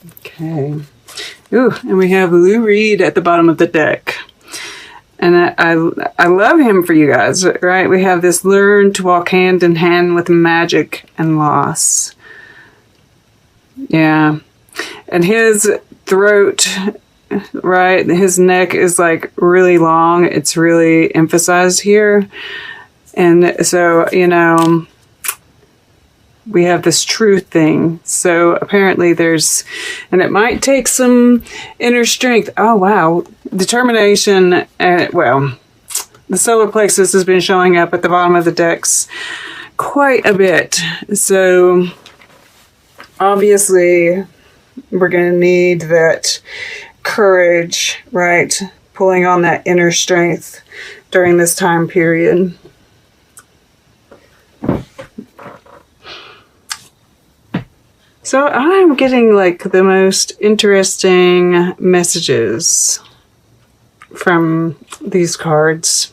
Okay. Ooh, and we have Lou Reed at the bottom of the deck. And I love him for you guys, right? We have this learn to walk hand in hand with magic and loss. Yeah. And his throat, right? His neck is like really long. It's really emphasized here. And so, we have this truth thing. So apparently and it might take some inner strength. Oh, wow. Determination. The solar plexus has been showing up at the bottom of the decks quite a bit. So obviously we're going to need that courage, right? Pulling on that inner strength during this time period. So I'm getting like the most interesting messages from these cards.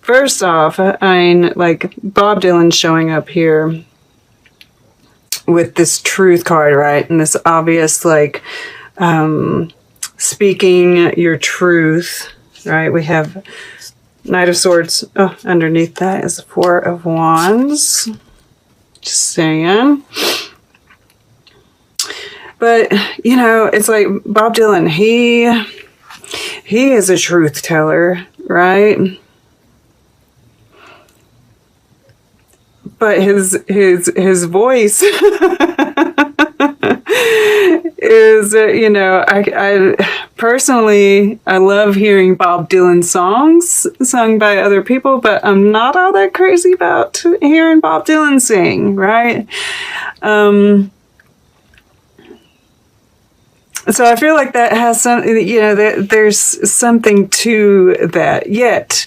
First off, like Bob Dylan showing up here with this truth card, right? And this obvious like speaking your truth, right? We have Knight of Swords. Oh, underneath that is the Four of Wands. Just saying. But, it's like Bob Dylan, he is a truth teller, right? But his voice is, I personally, I love hearing Bob Dylan songs sung by other people, but I'm not all that crazy about hearing Bob Dylan sing, right? So I feel like that has some, there's something to that. Yet,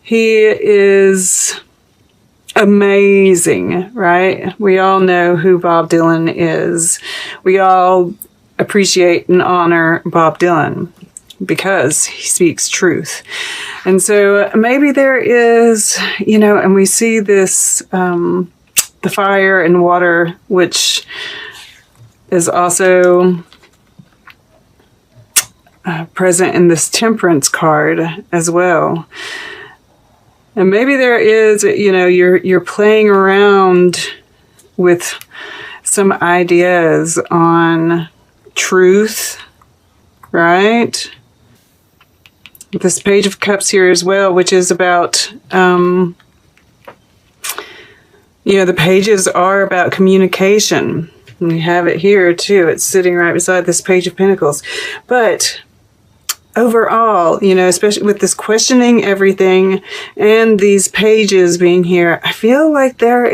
he is amazing, right? We all know who Bob Dylan is. We all appreciate and honor Bob Dylan because he speaks truth. And so maybe there is, and we see this, the fire and water, which is also present in this Temperance card as well. And maybe there is, you're playing around with some ideas on truth, right? This Page of Cups here as well, which is about, the pages are about communication. And we have it here too. It's sitting right beside this Page of Pentacles. But overall, especially with this questioning everything and these pages being here, I feel like there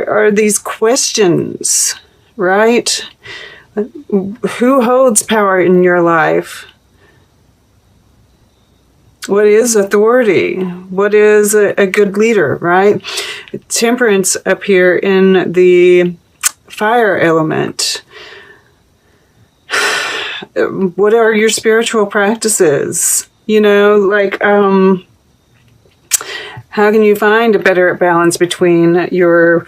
are these questions, right? Who holds power in your life? What is authority? What is a good leader, right? Temperance up here in the fire element. What are your spiritual practices? How can you find a better balance between your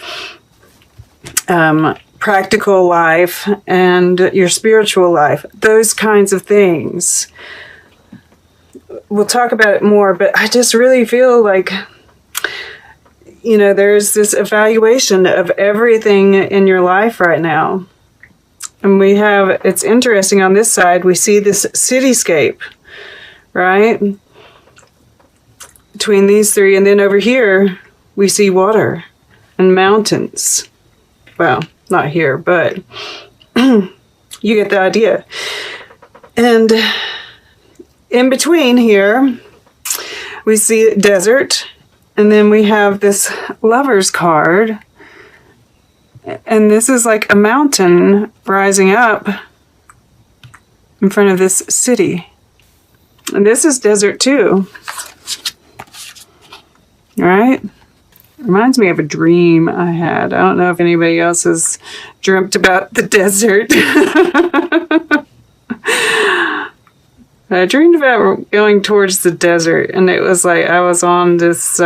practical life and your spiritual life? Those kinds of things. We'll talk about it more, but I just really feel like there's this evaluation of everything in your life right now. And it's interesting on this side, we see this cityscape, right? Between these three. And then over here, we see water and mountains. Well, not here, but you get the idea. And in between here, we see desert. And then we have this Lover's card. And this is like a mountain rising up in front of this city. And this is desert too. Right? Reminds me of a dream I had. I don't know if anybody else has dreamt about the desert. I dreamed about going towards the desert, and it was like I was on this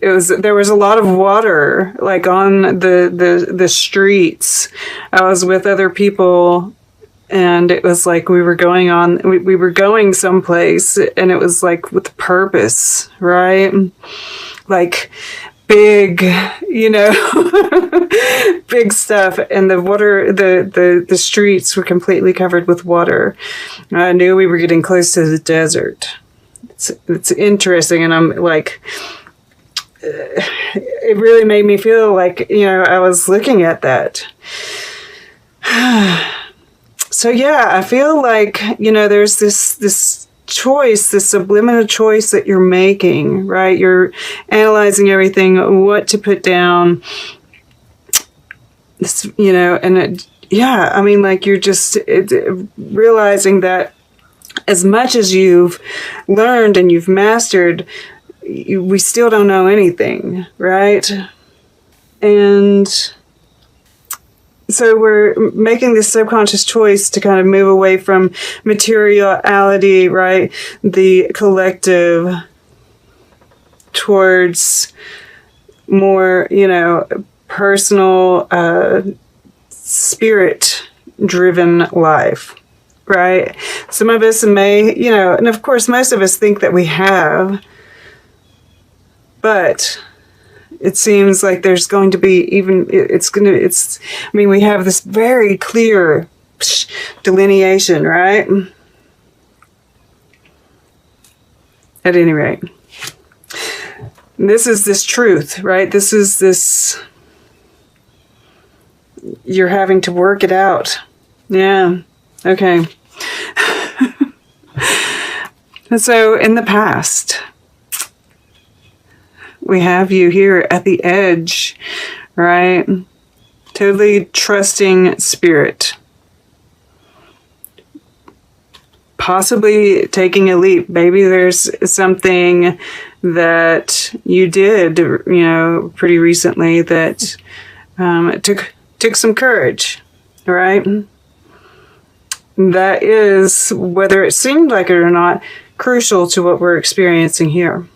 there was a lot of water, like on the streets. I was with other people, and it was like we were going someplace, and it was like with purpose, right? Like big, big stuff. And the water, the streets were completely covered with water. I knew we were getting close to the desert. It's interesting. And I'm like, it really made me feel like, I was looking at that. So yeah, I feel like, there's this choice, this subliminal choice that you're making, right? You're analyzing everything, what to put down, and you're just realizing that as much as you've learned and you've mastered, we still don't know anything, right? And so we're making this subconscious choice to kind of move away from materiality, right? The collective, towards more, personal, spirit-driven life, right? Some of us may, and of course most of us think that we have, but it seems like there's going to be we have this very clear delineation, right? At any rate, this is this truth, right? This is this, you're having to work it out. Yeah. Okay. And so in the past, we have you here at the edge, right? Totally trusting spirit. Possibly taking a leap. Maybe there's something that you did, pretty recently that took some courage, right? That is, whether it seemed like it or not, crucial to what we're experiencing here.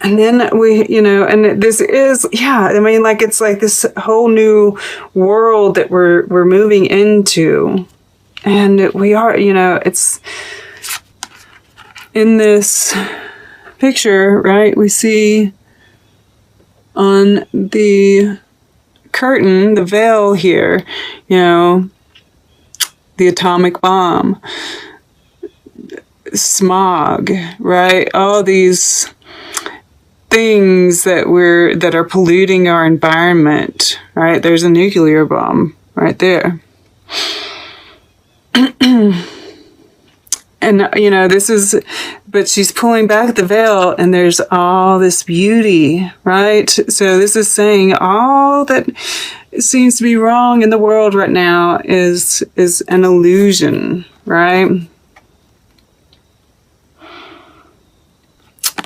And then we, and this is, it's like this whole new world that we're moving into. And we are, it's in this picture, right? We see on the curtain, the veil here, the atomic bomb, smog, right? All these things that are polluting our environment, right? There's a nuclear bomb right there. And, but she's pulling back the veil and there's all this beauty, right? So this is saying all that seems to be wrong in the world right now is an illusion, right?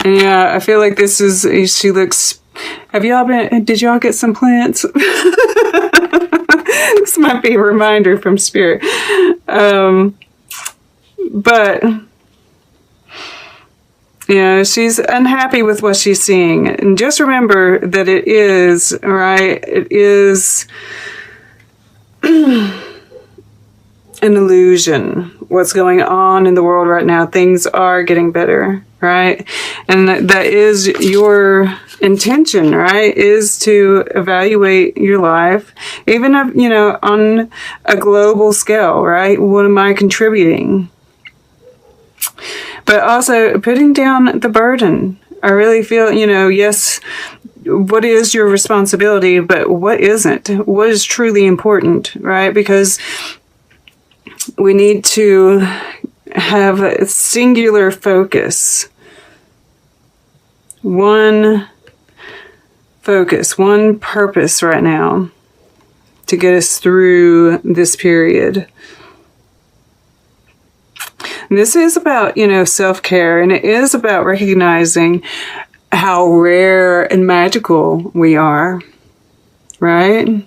And yeah, I feel like she looks, did y'all get some plants? This might be a reminder from Spirit. But, she's unhappy with what she's seeing. And just remember that it is, right? It is an illusion. What's going on in the world right now. Things are getting better, right? And that is your intention, right? Is to evaluate your life, even, on a global scale, right? What am I contributing? But also putting down the burden. I really feel, yes, what is your responsibility, but what isn't? What is truly important, right? Because we need to have a singular focus. One focus, one purpose right now to get us through this period. And this is about, self-care, and it is about recognizing how rare and magical we are, right?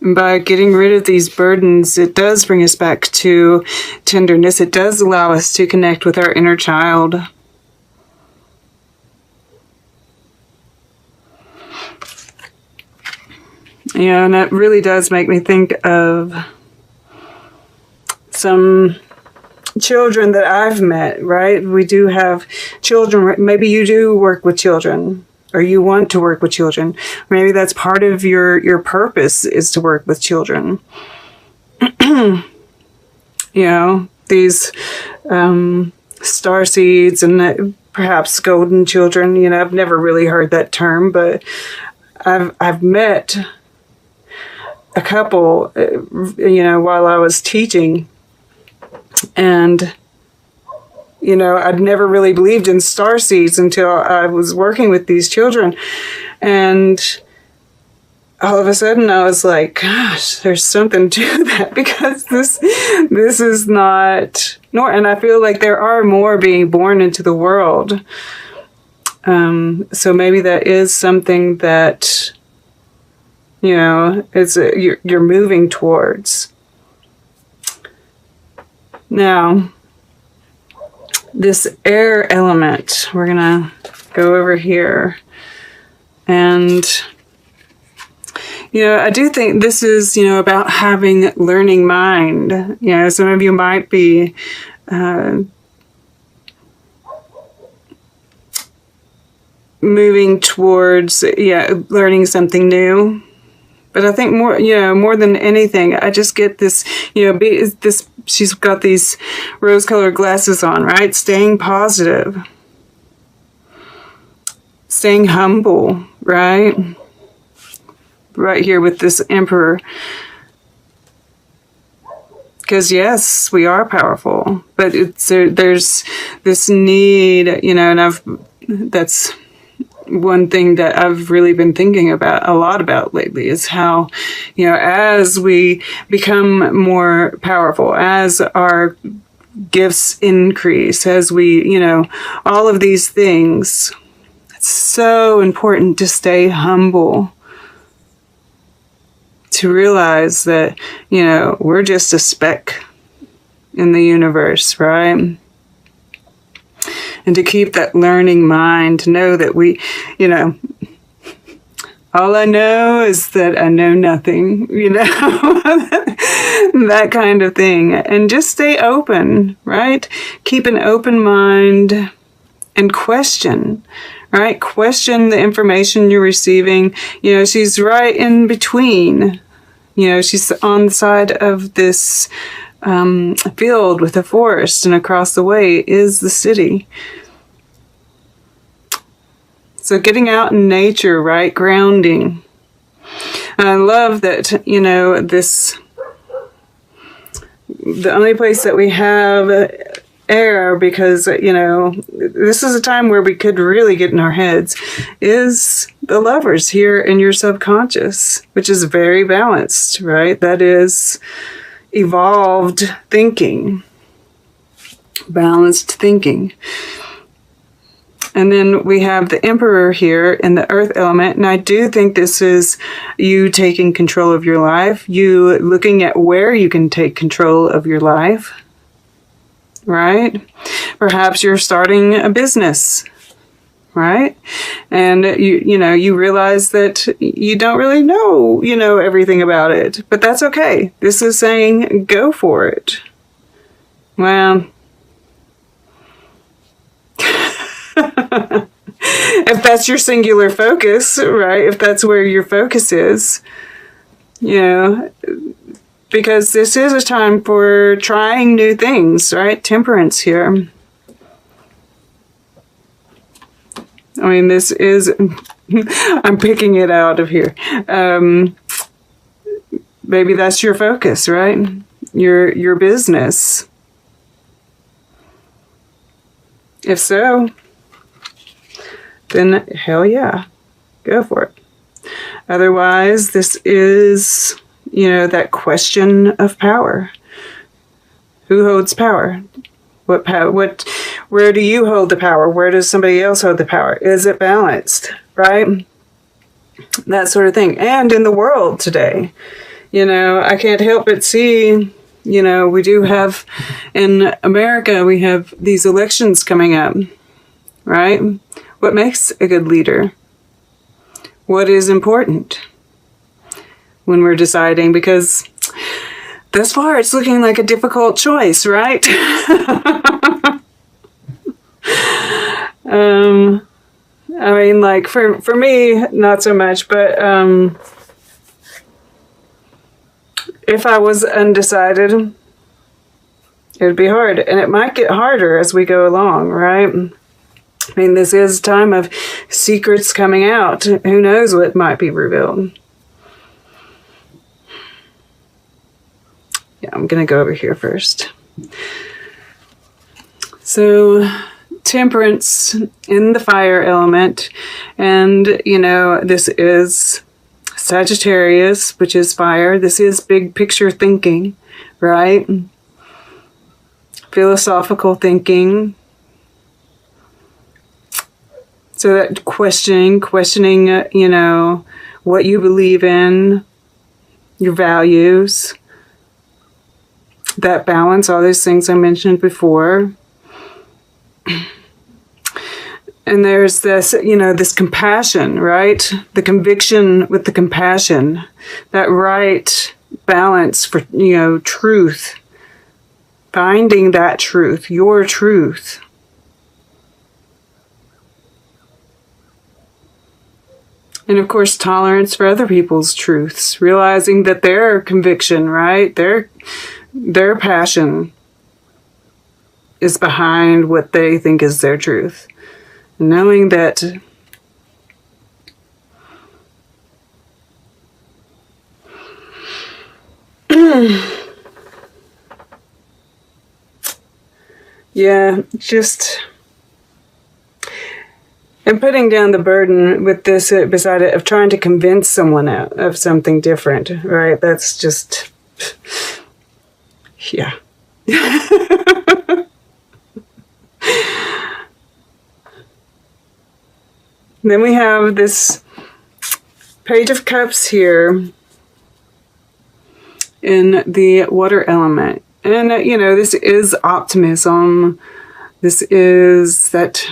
And by getting rid of these burdens, it does bring us back to tenderness. It does allow us to connect with our inner child. Yeah, and that really does make me think of some children that I've met, right? We do have children. Maybe you do work with children, or you want to work with children. Maybe that's part of your purpose, is to work with children. You know, these star seeds and perhaps golden children. You know, I've never really heard that term, but I've met a couple, you know, while I was teaching. And, you know, I'd never really believed in star seeds until I was working with these children. And all of a sudden I was like, gosh, there's something to that, because this is not, and I feel like there are more being born into the world. So maybe that is something that, you know, you're moving towards. Now, this air element, we're going to go over here. And, you know, I do think this is, you know, about having learning mind. You know, some of you might be moving towards, learning something new. But I think more than anything, I just get this, you know, she's got these rose-colored glasses on, right? Staying positive. Staying humble, right? Right here with this Emperor. Because yes, we are powerful, but there's this need, you know, and that's one thing that I've really been thinking a lot about lately, is how, you know, as we become more powerful, as our gifts increase, as we, you know, all of these things, it's so important to stay humble, to realize that, you know, we're just a speck in the universe, right? And to keep that learning mind, to know that we, you know, all I know is that I know nothing, you know, that kind of thing. And just stay open, right? Keep an open mind and question, right? Question the information you're receiving. You know, she's right in between. You know, she's on the side of this field with a forest, and across the way is the city. So getting out in nature, right? Grounding. And I love that, you know, the only place that we have air, because, you know, this is a time where we could really get in our heads, is the Lovers here in your subconscious, which is very balanced, right? That is evolved thinking, balanced thinking. And then we have the Emperor here in the earth element. And I do think this is you taking control of your life, you looking at where you can take control of your life, right? Perhaps you're starting a business, right? And you realize that you don't really know, you know, everything about it, but that's okay. This is saying go for it. Well, if that's your singular focus, right? If that's where your focus is, you know, because this is a time for trying new things, right? Temperance here. I mean, this is, I'm picking it out of here. Maybe that's your focus, right? Your business. If so, then hell yeah, go for it. Otherwise, this is, you know, that question of power. Who holds power? What power? Where do you hold the power? Where does somebody else hold the power? Is it balanced, right? That sort of thing. And in the world today, I can't help but see, we do have, in America, we have these elections coming up, right? What makes a good leader? What is important when we're deciding? Because thus far, it's looking like a difficult choice, right? I mean, like, for me, not so much, but if I was undecided, it would be hard. And it might get harder as we go along, right? I mean, this is a time of secrets coming out. Who knows what might be revealed? Yeah, I'm going to go over here first. So, temperance in the fire element. And, this is Sagittarius, which is fire. This is big picture thinking, right? Philosophical thinking. So that questioning, what you believe in, your values, that balance, all those things I mentioned before. And there's this, this compassion, right? The conviction with the compassion, that right balance for, truth, finding that truth, your truth. And of course, tolerance for other people's truths, realizing that their conviction, right? Their passion is behind what they think is their truth. Knowing that yeah, just and putting down the burden with this beside it of trying to convince someone of something different, right? That's just, yeah. Then we have this Page of Cups here in the water element. And, this is optimism. This is that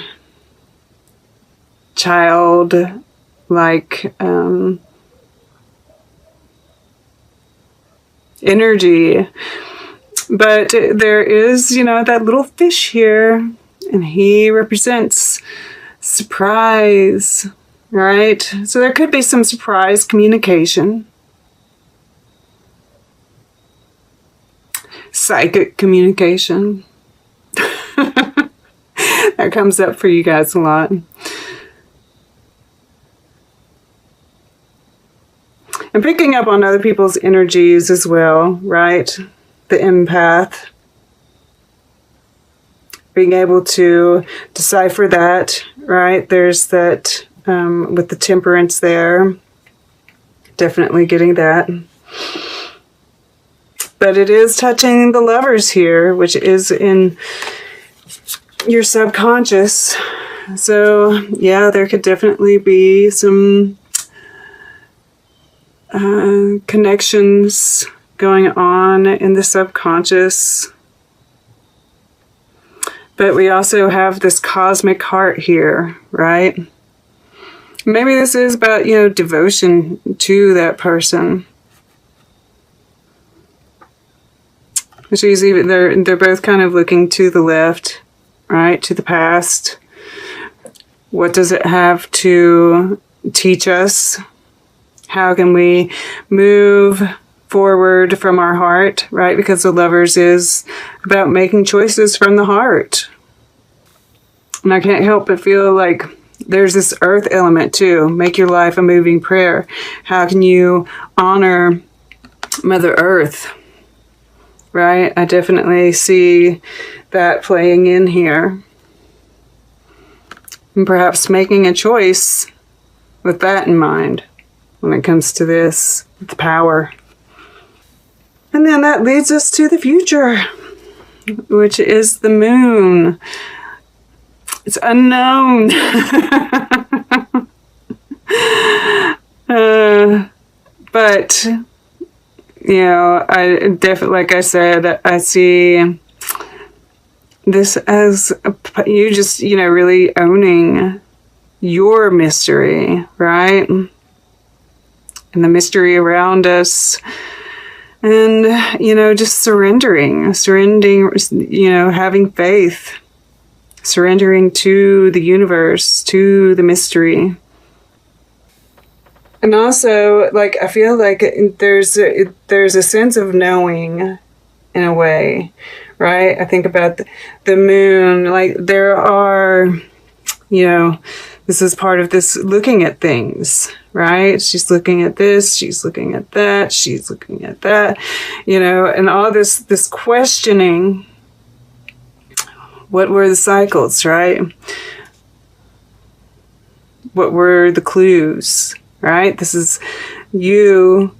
child-like energy. But there is, that little fish here, and he represents surprise, right? So there could be some surprise communication. Psychic communication. That comes up for you guys a lot. And picking up on other people's energies as well, right? The empath. Being able to decipher that, right? There's that with the temperance there. Definitely getting that. But it is touching the lovers here, which is in your subconscious. So, yeah, there could definitely be some connections going on in the subconscious. But we also have this cosmic heart here, right? Maybe this is about, devotion to that person. They're both kind of looking to the left, right? To the past. What does it have to teach us? How can we move forward from our heart, right? Because the Lovers is about making choices from the heart. And I can't help but feel like there's this earth element too. Make your life a moving prayer. How can you honor Mother Earth? Right? I definitely see that playing in here. And perhaps making a choice with that in mind when it comes to this, the power. And then that leads us to the future, which is the moon. It's unknown. But I definitely, like I said, I see this as you just, really owning your mystery, right? And the mystery around us. And, just surrendering, having faith, surrendering to the universe, to the mystery. And also, I feel like there's a sense of knowing in a way, right? I think about the moon, there are, this is part of this looking at things, right? She's looking at this, she's looking at that, she's looking at that, and all this questioning. What were the cycles, right? What were the clues, right? This is you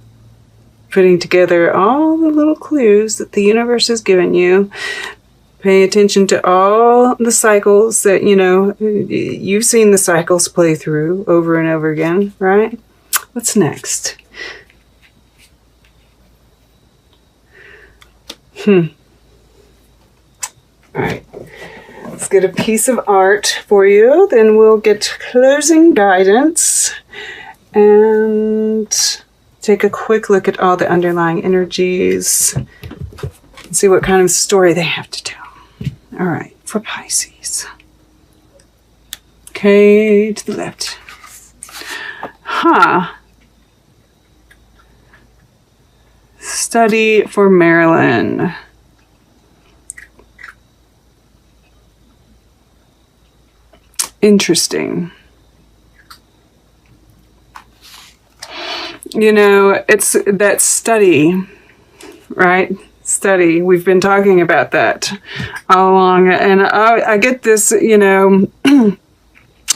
putting together all the little clues that the universe has given you. Pay attention to all the cycles that, you've seen the cycles play through over and over again, right? What's next? All right. Let's get a piece of art for you. Then we'll get closing guidance and take a quick look at all the underlying energies and see what kind of story they have to tell. All right, for Pisces. Okay, to the left. Study for Marilyn. Interesting. It's that study, right? Study. We've been talking about that all along. And I get this,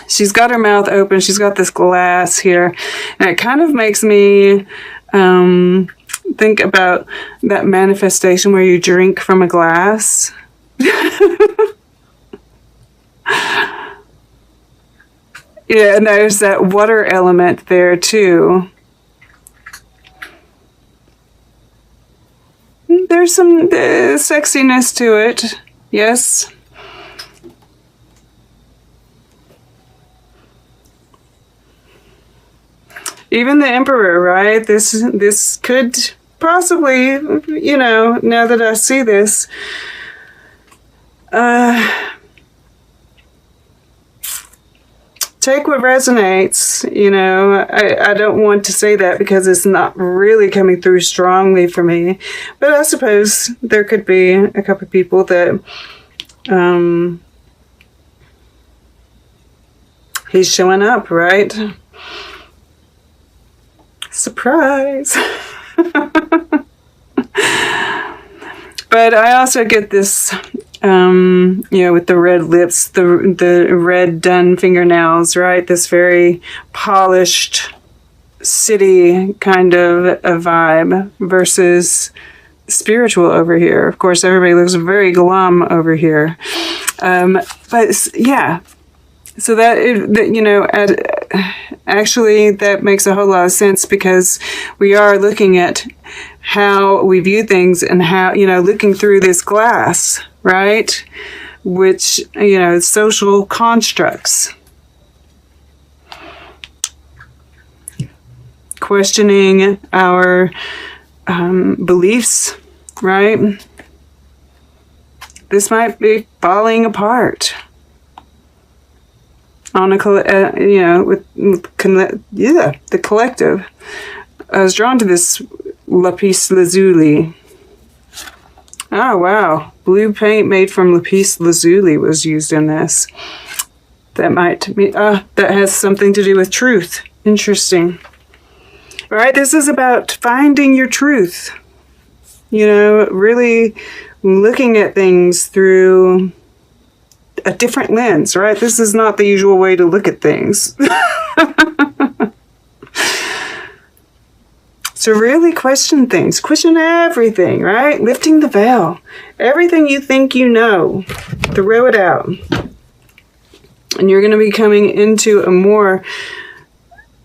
she's got her mouth open. She's got this glass here. And it kind of makes me think about that manifestation where you drink from a glass. Yeah, and there's that water element there too. There's some sexiness to it, yes. Even the Emperor, right? This could possibly, now that I see this, take what resonates, I don't want to say that because it's not really coming through strongly for me. But I suppose there could be a couple of people that he's showing up, right? Surprise! But I also get this, with the red lips, the red done fingernails, right? This very polished city kind of a vibe versus spiritual over here. Of course, everybody looks very glum over here. But yeah, so actually that makes a whole lot of sense because we are looking at how we view things and how, looking through this glass, right? Which, social constructs. Questioning our beliefs, right? This might be falling apart on the collective. I was drawn to this lapis lazuli. Oh wow, blue paint made from lapis lazuli was used in this. That might be that has something to do with truth. Interesting. All right, this is about finding your truth. Really looking at things through a different lens, right? This is not the usual way to look at things. So really question things. Question everything, right? Lifting the veil. Everything you think you know, throw it out. And you're going to be coming into a more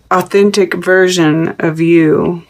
authentic version of you.